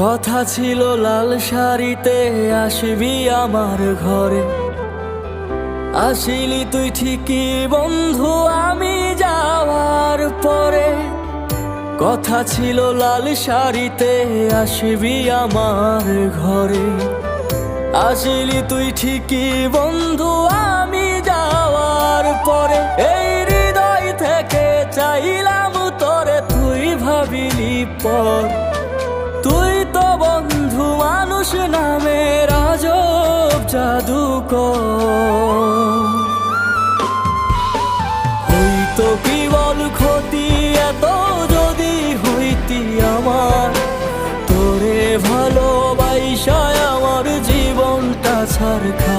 কথা ছিল লাল শাড়িতে আসবি আমার ঘরে, আসিলি তুই ঠিকই বন্ধু আমি যাওয়ার পরে। কথা ছিল লাল শাড়িতে আসবি আমার ঘরে, আসিলি তুই ঠিকই বন্ধু আমি যাওয়ার পরে। এই হৃদয় থেকে চাইলাম তোরে, তুই ভাবিলি পর। তুই তো বন্ধু মানুষ নামের আজব জাদুকর। হইতো কি বল ক্ষতি এত যদি হইতি আমার, তোরে ভালোবাসায় আমার জীবনটা ছাড়খা।